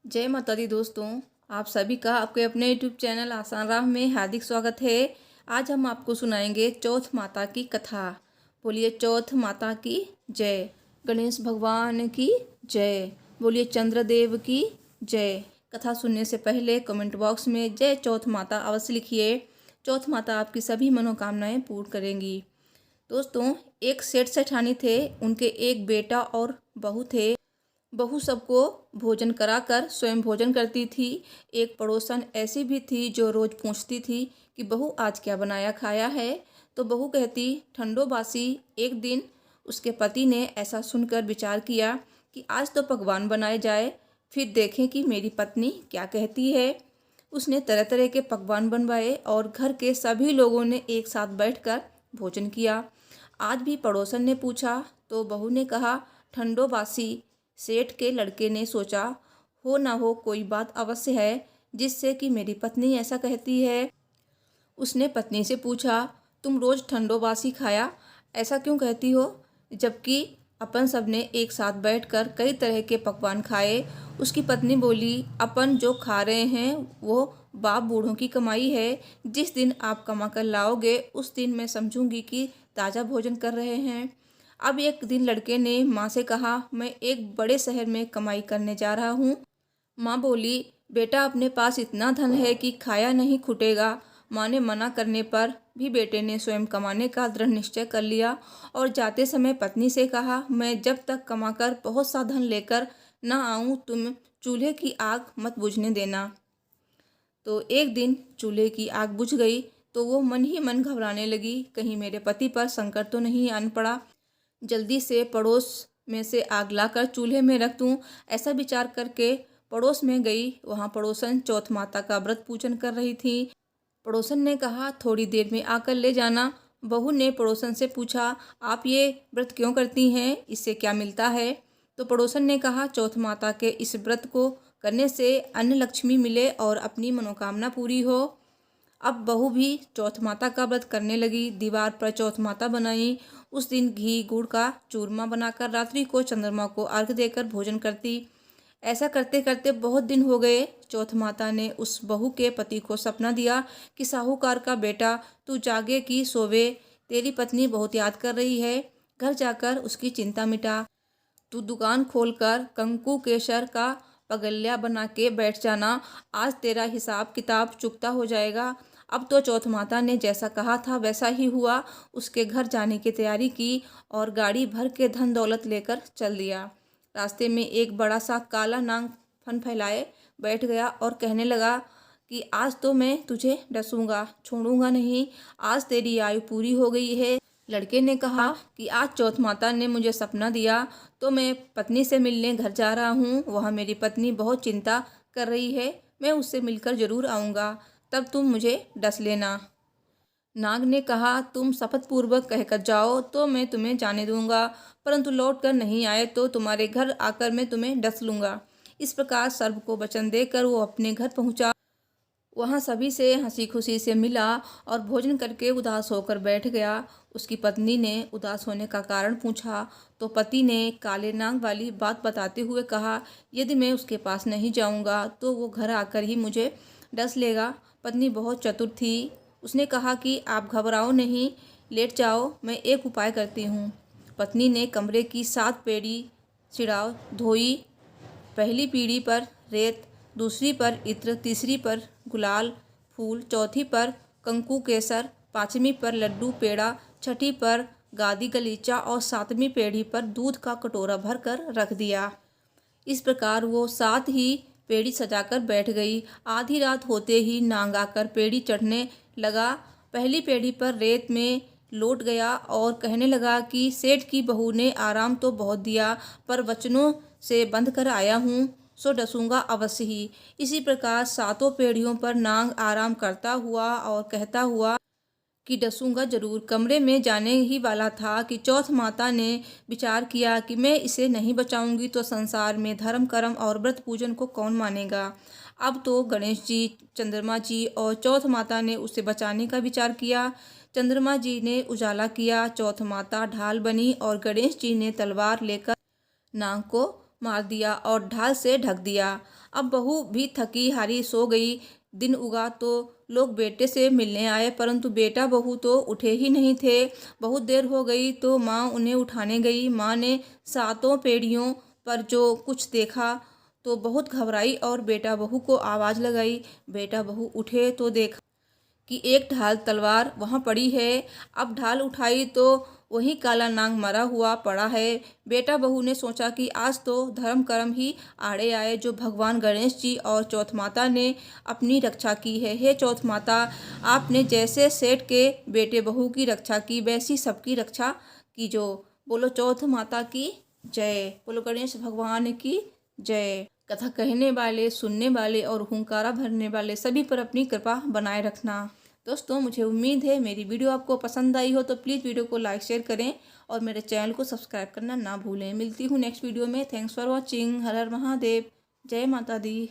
जय माता दी दोस्तों। आप सभी का आपके अपने यूट्यूब चैनल आसान राह में हार्दिक स्वागत है। आज हम आपको सुनाएंगे चौथ माता की कथा। बोलिए चौथ माता की जय। गणेश भगवान की जय। बोलिए चंद्रदेव की जय। कथा सुनने से पहले कमेंट बॉक्स में जय चौथ माता अवश्य लिखिए। चौथ माता आपकी सभी मनोकामनाएं पूर्ण करेंगी। दोस्तों, एक सेठ सेठानी थे। उनके एक बेटा और बहू थे। बहू सबको भोजन कराकर स्वयं भोजन करती थी। एक पड़ोसन ऐसी भी थी जो रोज़ पूछती थी कि बहू आज क्या बनाया खाया है। तो बहू कहती ठंडो बासी। एक दिन उसके पति ने ऐसा सुनकर विचार किया कि आज तो पकवान बनाए जाए, फिर देखें कि मेरी पत्नी क्या कहती है। उसने तरह तरह के पकवान बनवाए और घर के सभी लोगों ने एक साथ बैठकर भोजन किया। आज भी पड़ोसन ने पूछा तो बहू ने कहा ठंडो बासी। सेठ के लड़के ने सोचा हो ना हो कोई बात अवश्य है जिससे कि मेरी पत्नी ऐसा कहती है। उसने पत्नी से पूछा तुम रोज़ ठंडो बासी खाया ऐसा क्यों कहती हो, जबकि अपन सबने एक साथ बैठकर कई तरह के पकवान खाए। उसकी पत्नी बोली अपन जो खा रहे हैं वो बाप बूढ़ों की कमाई है। जिस दिन आप कमा कर लाओगे उस दिन मैं समझूंगी कि ताज़ा भोजन कर रहे हैं। अब एक दिन लड़के ने माँ से कहा मैं एक बड़े शहर में कमाई करने जा रहा हूँ। माँ बोली बेटा अपने पास इतना धन है कि खाया नहीं खुटेगा। माँ ने मना करने पर भी बेटे ने स्वयं कमाने का दृढ़ निश्चय कर लिया और जाते समय पत्नी से कहा मैं जब तक कमाकर बहुत सा धन लेकर न आऊँ तुम चूल्हे की आग मत बुझने देना। तो एक दिन चूल्हे की आग बुझ गई तो वो मन ही मन घबराने लगी, कहीं मेरे पति पर संकट तो नहीं आन पड़ा। जल्दी से पड़ोस में से आग लाकर चूल्हे में रख दूं, ऐसा विचार करके पड़ोस में गई। वहाँ पड़ोसन चौथ माता का व्रत पूजन कर रही थी। पड़ोसन ने कहा थोड़ी देर में आकर ले जाना। बहू ने पड़ोसन से पूछा आप ये व्रत क्यों करती हैं, इससे क्या मिलता है। तो पड़ोसन ने कहा चौथ माता के इस व्रत को करने से अन्न लक्ष्मी मिले और अपनी मनोकामना पूरी हो। अब बहू भी चौथ माता का व्रत करने लगी। दीवार पर चौथ माता बनाई। उस दिन घी गुड़ का चूरमा बनाकर रात्रि को चंद्रमा को अर्घ देकर भोजन करती। ऐसा करते करते बहुत दिन हो गए। चौथ माता ने उस बहू के पति को सपना दिया कि साहूकार का बेटा तू जागे कि सोवे, तेरी पत्नी बहुत याद कर रही है, घर जाकर उसकी चिंता मिटा। तू दुकान खोलकर कंकु केसर का पगल्या बना के बैठ जाना, आज तेरा हिसाब किताब चुकता हो जाएगा। अब तो चौथ माता ने जैसा कहा था वैसा ही हुआ। उसके घर जाने की तैयारी की और गाड़ी भर के धन दौलत लेकर चल दिया। रास्ते में एक बड़ा सा काला नाग फन फैलाए बैठ गया और कहने लगा कि आज तो मैं तुझे डसूंगा, छोड़ूंगा नहीं, आज तेरी आयु पूरी हो गई है। लड़के ने कहा कि आज चौथ माता ने मुझे सपना दिया तो मैं पत्नी से मिलने घर जा रहा हूँ। वहाँ मेरी पत्नी बहुत चिंता कर रही है, मैं उससे मिलकर ज़रूर आऊँगा, तब तुम मुझे डस लेना। नाग ने कहा तुम शपथ पूर्वक कहकर जाओ तो मैं तुम्हें जाने दूंगा, परंतु लौट कर नहीं आए तो तुम्हारे घर आकर मैं तुम्हें डस लूँगा। इस प्रकार सर्व को वचन देकर वो अपने घर पहुँचा। वहाँ सभी से हंसी खुशी से मिला और भोजन करके उदास होकर बैठ गया। उसकी पत्नी ने उदास होने का कारण पूछा तो पति ने काले नाग वाली बात बताते हुए कहा यदि मैं उसके पास नहीं जाऊंगा तो वो घर आकर ही मुझे डस लेगा। पत्नी बहुत चतुर थी। उसने कहा कि आप घबराओ नहीं, लेट जाओ, मैं एक उपाय करती हूँ। पत्नी ने कमरे की 7 पेड़ी सिड़ाव धोई। पहली पीढ़ी पर रेत, दूसरी पर इत्र, तीसरी पर गुलाल फूल, चौथी पर कंकु केसर, पाँचवीं पर लड्डू पेड़ा, छठी पर गादी गलीचा और 7वीं पेढ़ी पर दूध का कटोरा भरकर रख दिया। इस प्रकार वो 7 ही पेड़ी सजाकर बैठ गई। आधी रात होते ही नांग आकर पेड़ी चढ़ने लगा। पहली पेड़ी पर रेत में लौट गया और कहने लगा कि सेठ की बहू ने आराम तो बहुत दिया पर वचनों से बंध कर आया हूँ, सो डसूंगा अवश्य ही। इसी प्रकार 7 पेड़ियों पर नांग आराम करता हुआ और कहता हुआ कि डसूंगा जरूर कमरे में जाने ही वाला था कि चौथ माता ने विचार किया कि मैं इसे नहीं बचाऊंगी तो संसार में धर्म कर्म और व्रत पूजन को कौन मानेगा। अब तो गणेश जी, चंद्रमा जी और चौथ माता ने उसे बचाने का विचार किया। चंद्रमा जी ने उजाला किया, चौथ माता ढाल बनी और गणेश जी ने तलवार लेकर नाग को मार दिया और ढाल से ढक दिया। अब बहू भी थकी हारी सो गई। दिन उगा तो लोग बेटे से मिलने आए, परंतु बेटा बहू तो उठे ही नहीं थे। बहुत देर हो गई तो माँ उन्हें उठाने गई। माँ ने सातों पेड़ियों पर जो कुछ देखा तो बहुत घबराई और बेटा बहू को आवाज़ लगाई। बेटा बहू उठे तो देखा कि एक ढाल तलवार वहाँ पड़ी है। अब ढाल उठाई तो वही काला नाग मरा हुआ पड़ा है। बेटा बहू ने सोचा कि आज तो धर्म कर्म ही आड़े आए, जो भगवान गणेश जी और चौथ माता ने अपनी रक्षा की है। हे चौथ माता, आपने जैसे सेठ के बेटे बहू की रक्षा की, वैसी सबकी रक्षा कीजो। बोलो चौथ माता की जय। बोलो गणेश भगवान की जय। कथा कहने वाले, सुनने वाले और हुंकारा भरने वाले सभी पर अपनी कृपा बनाए रखना। दोस्तों, मुझे उम्मीद है मेरी वीडियो आपको पसंद आई हो, तो प्लीज़ वीडियो को लाइक शेयर करें और मेरे चैनल को सब्सक्राइब करना ना भूलें। मिलती हूँ नेक्स्ट वीडियो में। Thanks for watching. हर हर महादेव। जय माता दी।